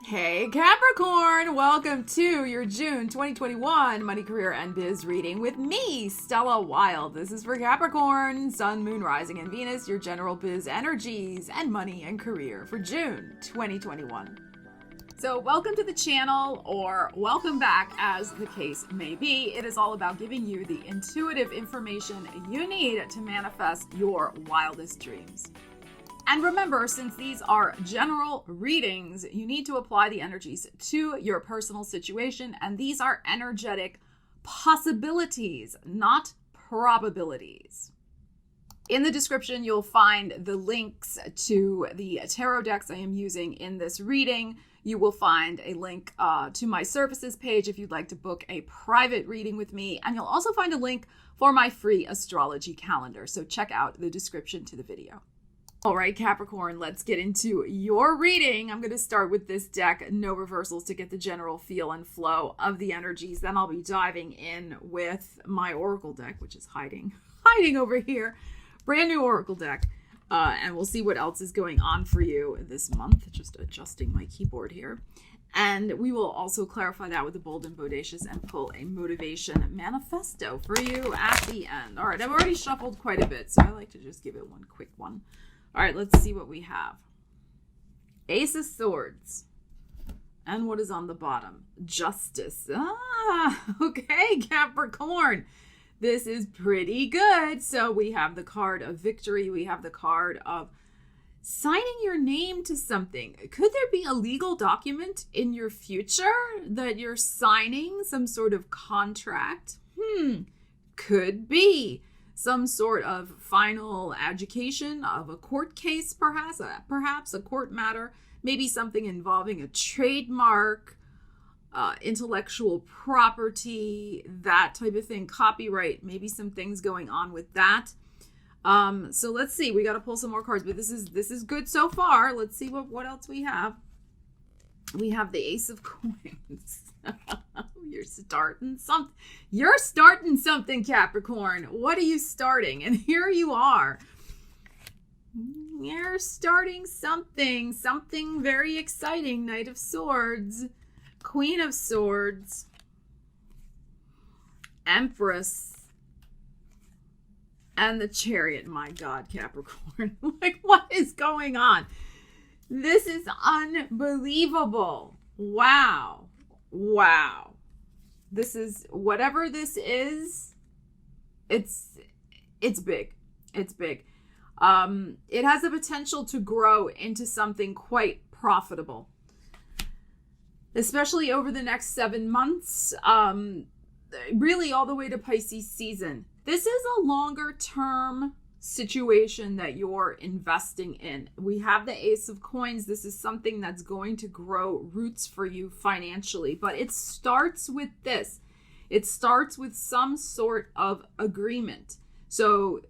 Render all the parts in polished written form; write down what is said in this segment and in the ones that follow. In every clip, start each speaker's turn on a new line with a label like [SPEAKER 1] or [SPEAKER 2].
[SPEAKER 1] Hey Capricorn, welcome to your June 2021 Money, Career, and Biz reading with me, Stella Wilde. This is for Capricorn, Sun, Moon, Rising, and Venus, your general biz energies and money and career for June 2021. So welcome to the channel, or welcome back as the case may be. It is all about giving you the intuitive information you need to manifest your wildest dreams. And remember, since these are general readings, you need to apply the energies to your personal situation. And these are energetic possibilities, not probabilities. In the description, you'll find the links to the tarot decks I am using in this reading. You will find a link to my services page if you'd like to book a private reading with me. And you'll also find a link for my free astrology calendar. So check out the description to the video. All right, Capricorn, let's get into your reading. I'm going to start with this deck, no reversals, to get the general feel and flow of the energies. Then I'll be diving in with my Oracle deck, which is hiding over here. Brand new Oracle deck. And we'll see what else is going on for you this month. Just adjusting my keyboard here. And we will also clarify that with the bold and bodacious and pull a motivation manifesto for you at the end. All right, I've already shuffled quite a bit, so I like to just give it one quick one. All right, let's see what we have. Ace of Swords. And what is on the bottom? Justice. Okay, Capricorn. This is pretty good. So we have the card of victory. We have the card of signing your name to something. Could there be a legal document in your future that you're signing? Some sort of contract? Could be. Some sort of final adjudication of a court case, perhaps a court matter, maybe something involving a trademark, intellectual property, that type of thing, copyright, maybe some things going on with that. So let's see, we got to pull some more cards, but this is good so far. Let's see what else we have. We have the Ace of Coins. You're starting something, Capricorn. What are you starting? And here you are. You're starting something very exciting. Knight of Swords, Queen of Swords, Empress, and the Chariot. My God, Capricorn. Like, what is going on? This is unbelievable. Wow. This is, whatever this is, it's big. It's big. It has the potential to grow into something quite profitable, especially over the next 7 months, really all the way to Pisces season. This is a longer term situation that you're investing in. We have the Ace of Coins. This is something that's going to grow roots for you financially, but it starts with this. It starts with some sort of agreement. So,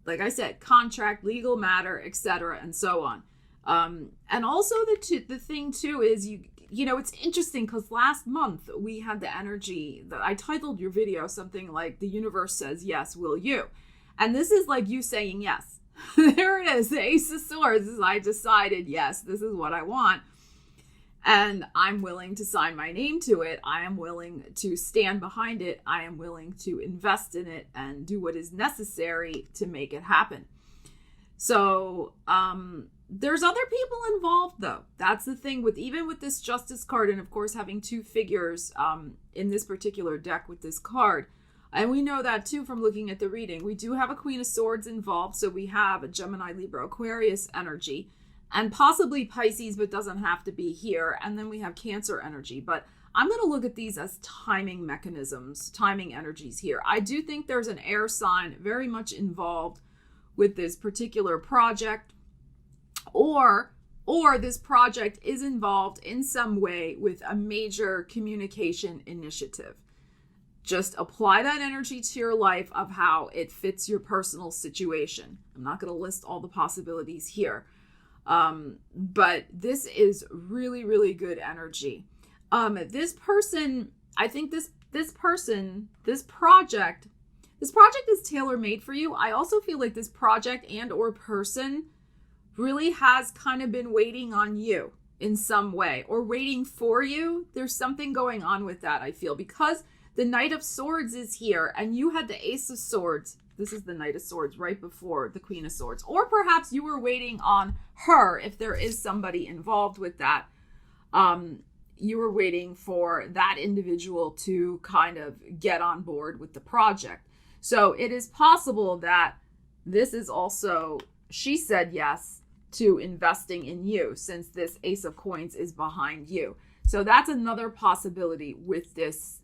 [SPEAKER 1] like I said, contract, legal matter, etc., and so on. And also the thing too is you know, it's interesting because last month we had the energy that I titled your video something like "The Universe Says Yes, Will You?" And this is like you saying yes. There it is, the Ace of Swords. I decided, yes, this is what I want. And I'm willing to sign my name to it. I am willing to stand behind it. I am willing to invest in it and do what is necessary to make it happen. So there's other people involved, though. That's the thing even with this Justice card, and of course having two figures in this particular deck with this card. And we know that too from looking at the reading. We do have a Queen of Swords involved. So we have a Gemini, Libra, Aquarius energy and possibly Pisces, but doesn't have to be here. And then we have Cancer energy. But I'm going to look at these as timing mechanisms, timing energies here. I do think there's an air sign very much involved with this particular project, or this project is involved in some way with a major communication initiative. Just apply that energy to your life of how it fits your personal situation. I'm not going to list all the possibilities here. But this is really, really good energy. This person, I think this project is tailor-made for you. I also feel like this project and or person really has kind of been waiting on you. in some way or waiting for you. There's something going on with that, I feel, because the Knight of Swords is here and you had the Ace of Swords. This is the Knight of Swords right before the Queen of Swords. Or perhaps you were waiting on her, if there is somebody involved with that. You were waiting for that individual to kind of get on board with the project. So it is possible that this is also, she said yes to investing in you, since this Ace of Coins is behind you. So that's another possibility with this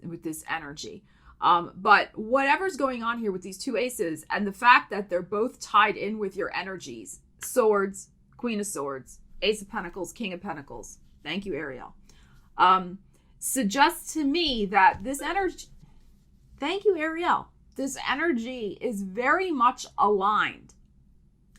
[SPEAKER 1] energy. But whatever's going on here with these two aces and the fact that they're both tied in with your energies, Swords, Queen of Swords, Ace of Pentacles, King of Pentacles. Thank you, Ariel. Suggests to me that this energy, thank you, Ariel. This energy is very much aligned.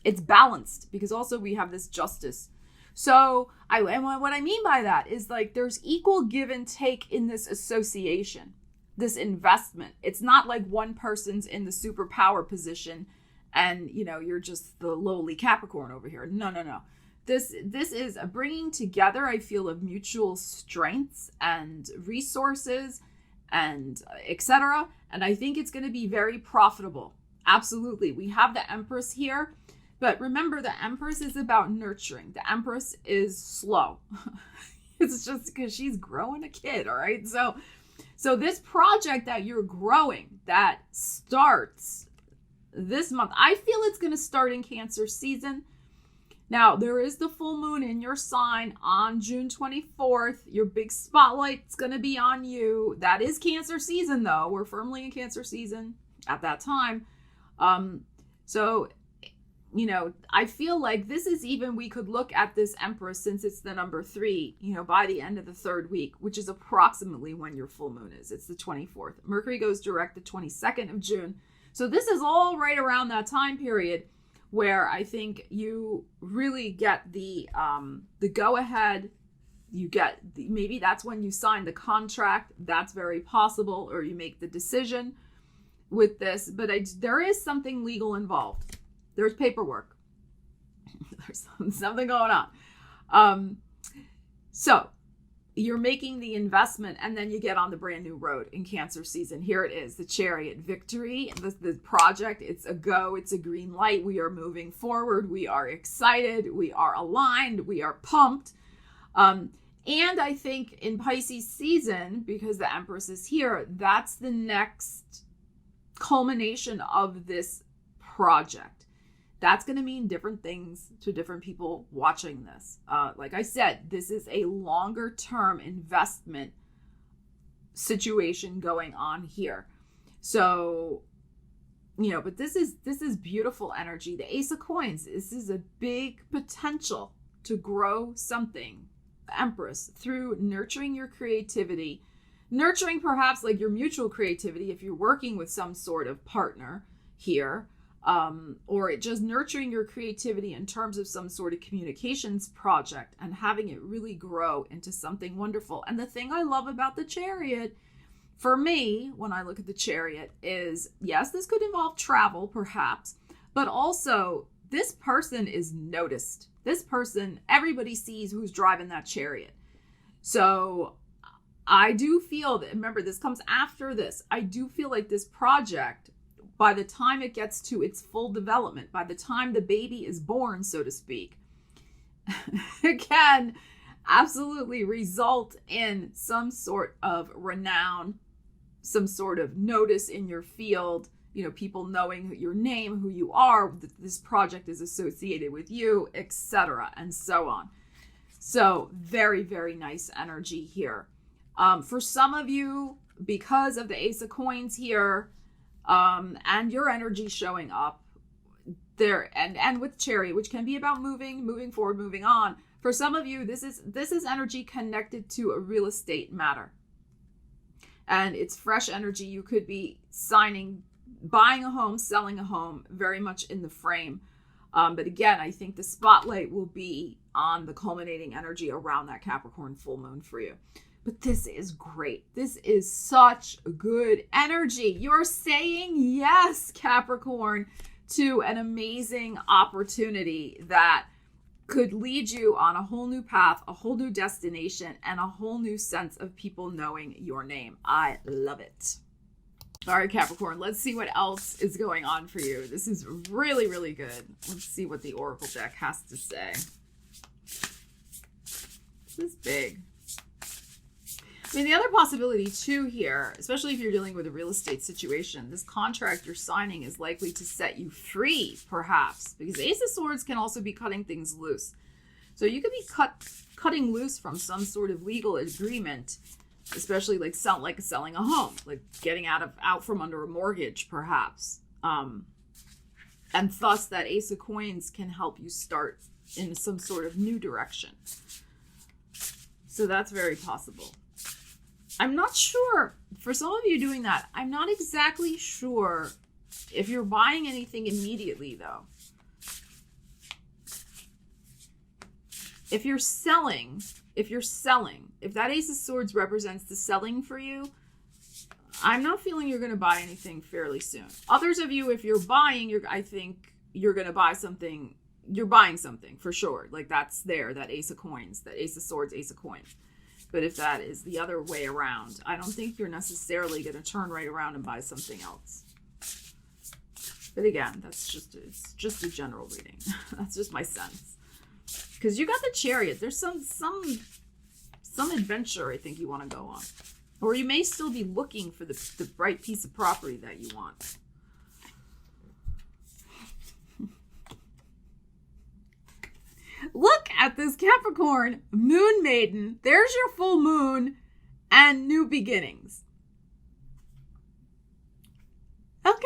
[SPEAKER 1] It's balanced because also we have this Justice. So what I mean by that is like there's equal give and take in this association, this investment. It's not like one person's in the superpower position and, you know, you're just the lowly Capricorn over here. No. This is a bringing together, I feel, of mutual strengths and resources and etc. And I think it's going to be very profitable. Absolutely. We have the Empress here. But remember, the Empress is about nurturing. The Empress is slow. It's just because she's growing a kid, all right? So this project that you're growing, that starts this month, I feel it's going to start in Cancer season. Now, there is the full moon in your sign on June 24th. Your big spotlight's going to be on you. That is Cancer season, though. We're firmly in Cancer season at that time. So, you know, I feel like this is even, we could look at this Empress, since it's the number 3, you know, by the end of the 3rd week, which is approximately when your full moon is. It's the 24th. Mercury goes direct the 22nd of June. So this is all right around that time period where I think you really get the go ahead. You get maybe that's when you sign the contract. That's very possible, or you make the decision with this. But there is something legal involved. There's paperwork. There's something going on. So you're making the investment and then you get on the brand new road in Cancer season. Here it is, the Chariot victory. The project, it's a go, it's a green light. We are moving forward. We are excited. We are aligned. We are pumped. And I think in Pisces season, because the Empress is here, that's the next culmination of this project. That's going to mean different things to different people watching this. Like I said, this is a longer term investment situation going on here. So, you know, but this is beautiful energy. The Ace of Coins, this is a big potential to grow something. The Empress, through nurturing your creativity, nurturing perhaps like your mutual creativity if you're working with some sort of partner here. Or just nurturing your creativity in terms of some sort of communications project and having it really grow into something wonderful. And the thing I love about the Chariot, for me, when I look at the Chariot, is yes, this could involve travel perhaps, but also this person is noticed. This person, everybody sees who's driving that Chariot. So I do feel that, remember, this comes after this. I do feel like this project, by the time it gets to its full development, by the time the baby is born, so to speak, it can absolutely result in some sort of renown, some sort of notice in your field, you know, people knowing your name, who you are, that this project is associated with you, etc., and so on. So very, very nice energy here. For some of you, because of the Ace of Coins here, and your energy showing up there, and with Chariot, which can be about moving forward, moving on. For some of you, this is energy connected to a real estate matter, and it's fresh energy. You could be buying a home, selling a home, very much in the frame. But again, I think the spotlight will be on the culminating energy around that Capricorn full moon for you. But this is great. This is such good energy. You're saying yes, Capricorn, to an amazing opportunity that could lead you on a whole new path, a whole new destination, and a whole new sense of people knowing your name. I love it. All right, Capricorn, let's see what else is going on for you. This is really, really good. Let's see what the Oracle deck has to say. This is big. I mean, the other possibility too here, especially if you're dealing with a real estate situation, this contract you're signing is likely to set you free, perhaps, because Ace of Swords can also be cutting things loose. So you could be cutting loose from some sort of legal agreement, especially like selling a home, like getting out from under a mortgage, perhaps. And thus that Ace of Coins can help you start in some sort of new direction. So that's very possible. I'm not sure, for some of you doing that, I'm not exactly sure if you're buying anything immediately, though. If you're selling, if that Ace of Swords represents the selling for you, I'm not feeling you're going to buy anything fairly soon. Others of you, if you're buying, I think you're going to buy something, you're buying something for sure. Like that's there, that Ace of Coins, that Ace of Swords, Ace of Coins. But if that is the other way around, I don't think you're necessarily going to turn right around and buy something else. But again, it's just a general reading. That's just my sense. Because you got the Chariot. There's some adventure I think you want to go on. Or you may still be looking for the right piece of property that you want. Look at this Capricorn Moon Maiden. There's your full moon and new beginnings. Okay.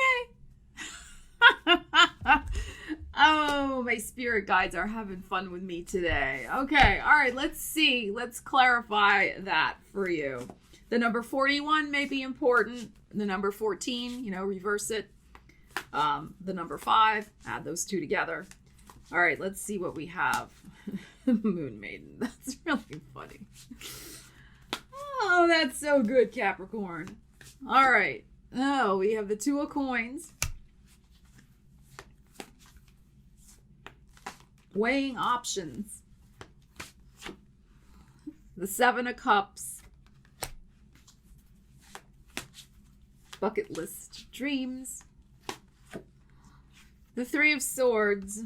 [SPEAKER 1] Oh, my spirit guides are having fun with me today. Okay. All right. Let's see. Let's clarify that for you. The number 41 may be important. The number 14, reverse it. The number 5, add those two together. All right, let's see what we have. Moon Maiden. That's really funny. Oh, that's so good, Capricorn. All right. Oh, we have the 2 of Coins. Weighing options. The 7 of Cups. Bucket list dreams. The 3 of Swords.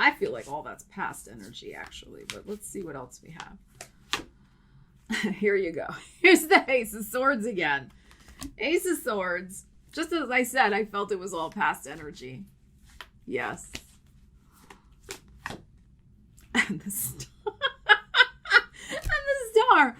[SPEAKER 1] I feel like all that's past energy, actually, but let's see what else we have. Here you go. Here's the Ace of Swords again. Ace of Swords. Just as I said, I felt it was all past energy. Yes. And the star. And the star.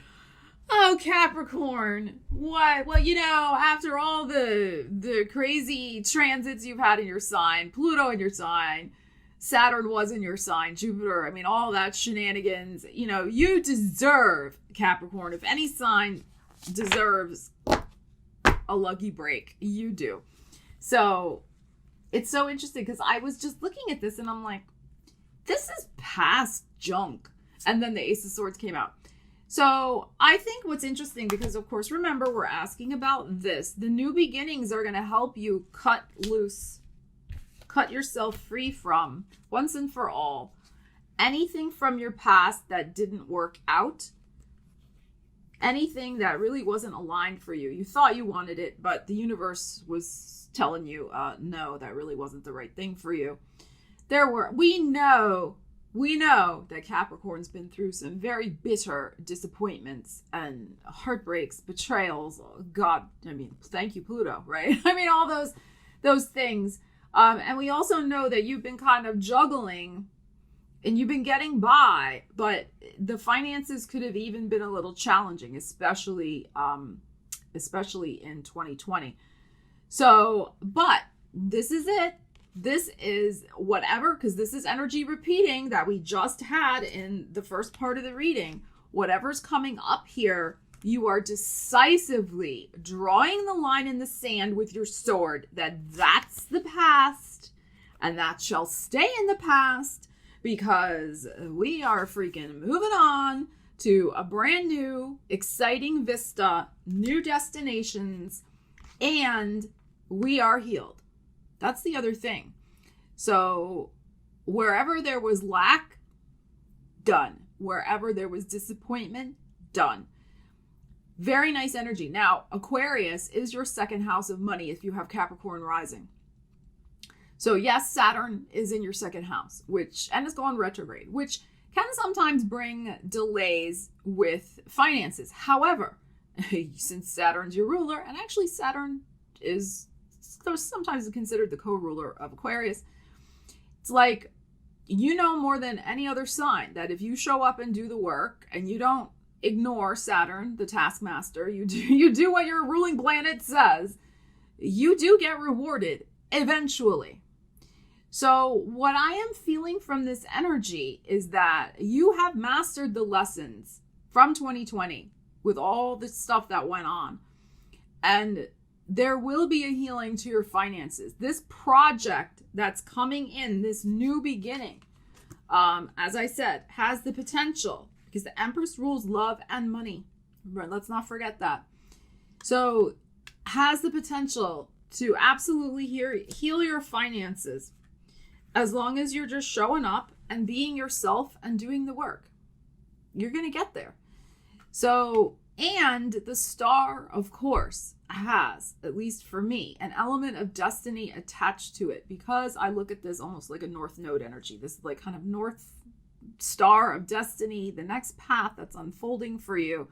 [SPEAKER 1] Oh, Capricorn. What? Well, after all the crazy transits you've had in your sign, Pluto in your sign, Saturn was in your sign, Jupiter, all that shenanigans, you deserve, Capricorn. If any sign deserves a lucky break, you do. So it's so interesting because I was just looking at this and I'm like, this is past junk. And then the Ace of Swords came out. So I think what's interesting, because of course, remember, we're asking about this. The new beginnings are going to help you cut loose, cut yourself free from, once and for all, anything from your past that didn't work out, anything that really wasn't aligned for you. You thought you wanted it, but the universe was telling you, no, that really wasn't the right thing for you. We know that Capricorn's been through some very bitter disappointments and heartbreaks, betrayals. Oh, God, thank you, Pluto, right? All those things. And we also know that you've been kind of juggling and you've been getting by, but the finances could have even been a little challenging, especially in 2020. So, but this is it. This is whatever, because this is energy repeating that we just had in the first part of the reading. Whatever's coming up here, you are decisively drawing the line in the sand with your sword that's the past and that shall stay in the past, because we are freaking moving on to a brand new, exciting vista, new destinations, and we are healed. That's the other thing. So Wherever there was lack, done. Wherever there was disappointment, done. Very nice energy. Now, Aquarius is your second house of money if you have Capricorn rising. So yes, Saturn is in your second house, and it's gone retrograde, which can sometimes bring delays with finances. However, since Saturn's your ruler, and actually Saturn is sometimes considered the co-ruler of Aquarius, it's like, you know more than any other sign that if you show up and do the work and you don't ignore Saturn, the taskmaster, you do what your ruling planet says, you do get rewarded eventually. So what I am feeling from this energy is that you have mastered the lessons from 2020 with all the stuff that went on. And there will be a healing to your finances. This project that's coming in, this new beginning, as I said, has the potential, because the Empress rules love and money. Let's not forget that. So has the potential to absolutely heal your finances as long as you're just showing up and being yourself and doing the work. You're going to get there. So, and the star, of course, has, at least for me, an element of destiny attached to it, because I look at this almost like a North Node energy. This is like kind of North Star of destiny, the next path that's unfolding for you.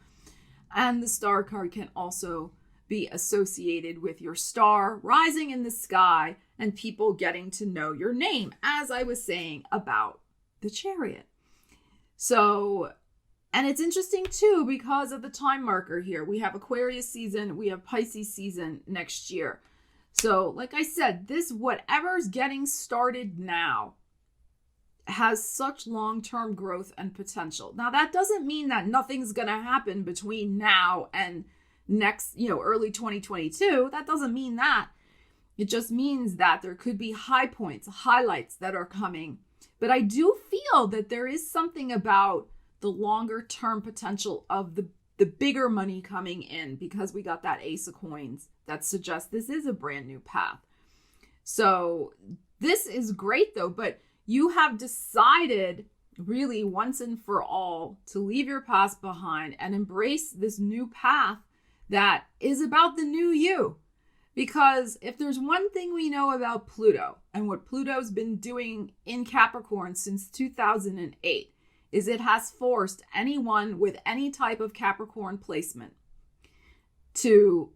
[SPEAKER 1] And the star card can also be associated with your star rising in the sky and people getting to know your name, as I was saying about the Chariot. So, and it's interesting too because of the time marker here. We have Aquarius season, we have Pisces season next year. So, like I said, this whatever's getting started now has such long-term growth and potential. Now, that doesn't mean that nothing's going to happen between now and next, early 2022. That doesn't mean that. It just means that there could be high points, highlights that are coming. But I do feel that there is something about the longer term potential of the bigger money coming in, because we got that Ace of Coins that suggests this is a brand new path. So this is great though, but you have decided really once and for all to leave your past behind and embrace this new path that is about the new you. Because if there's one thing we know about Pluto and what Pluto's been doing in Capricorn since 2008 is it has forced anyone with any type of Capricorn placement to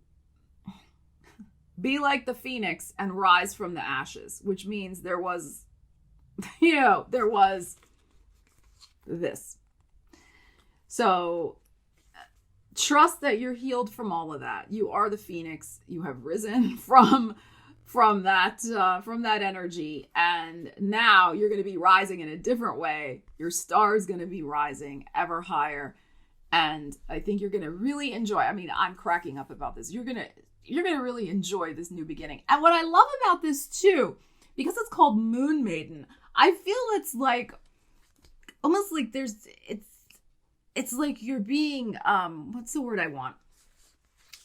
[SPEAKER 1] be like the phoenix and rise from the ashes, which means there was this. So trust that you're healed from all of that. You are the phoenix. You have risen from that energy, and now you're going to be rising in a different way. Your star is going to be rising ever higher, and I think you're going to really enjoy. I mean, I'm cracking up about this. You're going to really enjoy this new beginning. And what I love about this too, because it's called Moon Maiden, I feel it's like almost like it's like you're being, what's the word I want?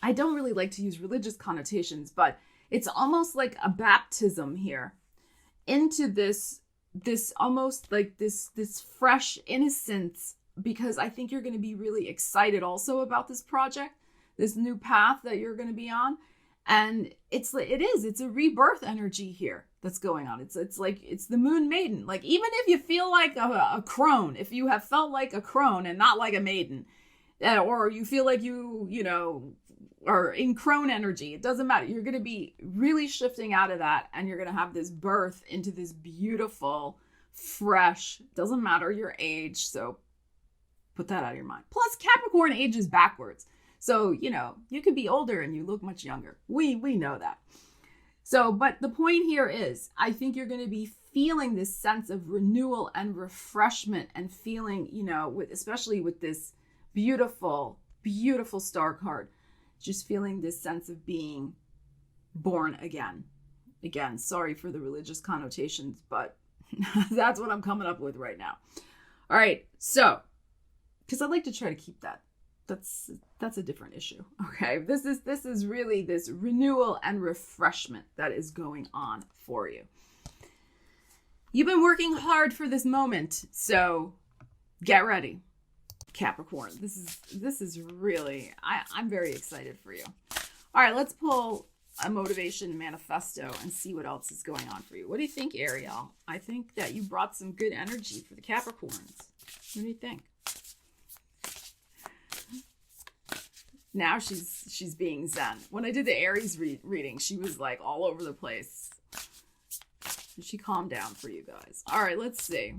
[SPEAKER 1] I don't really like to use religious connotations, but it's almost like a baptism here into this almost like this fresh innocence, because I think you're going to be really excited also about this project, this new path that you're going to be on. And it's a rebirth energy here that's going on. It's like, it's the Moon Maiden. Like, even if you feel like a crone, if you have felt like a crone and not like a maiden, or you feel like you are in crone energy, it doesn't matter. You're going to be really shifting out of that, and you're going to have this birth into this beautiful, fresh, doesn't matter your age. So put that out of your mind. Plus, Capricorn ages backwards. So, you could be older and you look much younger. We know that. So, but the point here is, I think you're going to be feeling this sense of renewal and refreshment, and feeling, especially with this beautiful, beautiful star card, just feeling this sense of being born again. Again, sorry for the religious connotations, but that's what I'm coming up with right now. All right. So, because I like to try to keep that. That's a different issue. Okay. This is really this renewal and refreshment that is going on for you. You've been working hard for this moment, so get ready, Capricorn. This is really, I'm very excited for you. All right, let's pull a motivation manifesto and see what else is going on for you. What do you think, Ariel? I think that you brought some good energy for the Capricorns. What do you think? Now she's being zen. When I did the Aries reading, she was like all over the place. She calmed down for you guys. All right, let's see.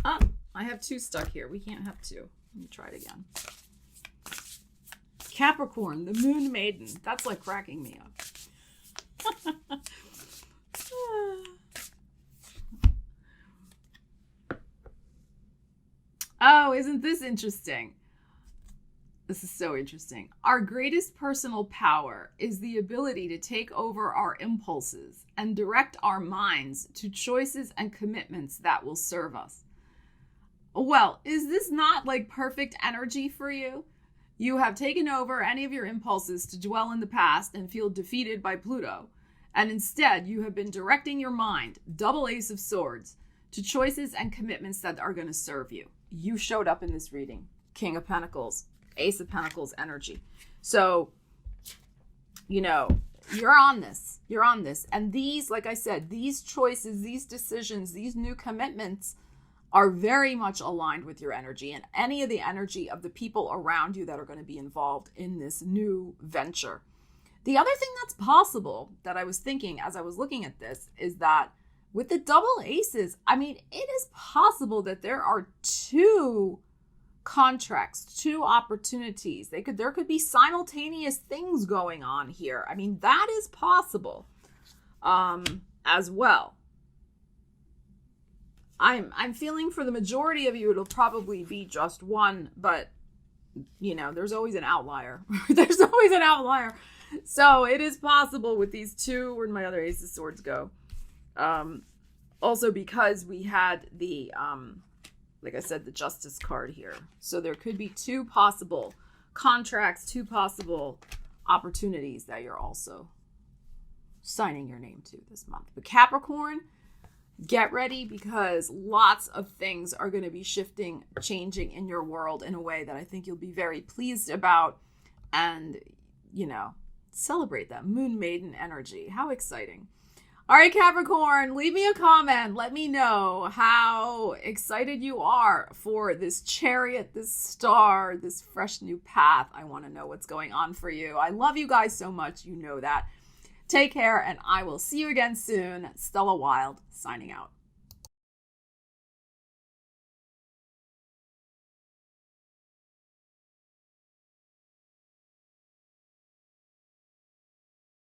[SPEAKER 1] I have 2 stuck here. We can't have 2. Let me try it again. Capricorn, the Moon Maiden. That's like cracking me up. Oh, isn't this interesting? This is so interesting. Our greatest personal power is the ability to take over our impulses and direct our minds to choices and commitments that will serve us. Well, is this not like perfect energy for you? You have taken over any of your impulses to dwell in the past and feel defeated by Pluto. And instead, you have been directing your mind, double Ace of Swords, to choices and commitments that are going to serve you. You showed up in this reading. King of Pentacles, Ace of Pentacles energy. So, you know, you're on this. You're on this. And these, like I said, these choices, these decisions, these new commitments are very much aligned with your energy and any of the energy of the people around you that are going to be involved in this new venture. The other thing that's possible that I was thinking as I was looking at this is that with the double aces, I mean, it is possible that there are 2 contracts, 2 opportunities. There could be simultaneous things going on here. I mean, that is possible as well. I'm feeling for the majority of you, it'll probably be just 1, but you know, there's always an outlier. There's always an outlier. So it is possible with these 2. Where'd my other Ace of Swords go? Also because we had the, like I said, the Justice card here. So there could be 2 possible contracts, 2 possible opportunities that you're also signing your name to this month. But Capricorn, get ready because lots of things are going to be shifting, changing in your world in a way that I think you'll be very pleased about and, you know, celebrate that Moon Maiden energy. How exciting. All right, Capricorn, leave me a comment. Let me know how excited you are for this chariot, this star, this fresh new path. I want to know what's going on for you. I love you guys so much. You know that. Take care, and I will see you again soon. Stella Wilde, signing out.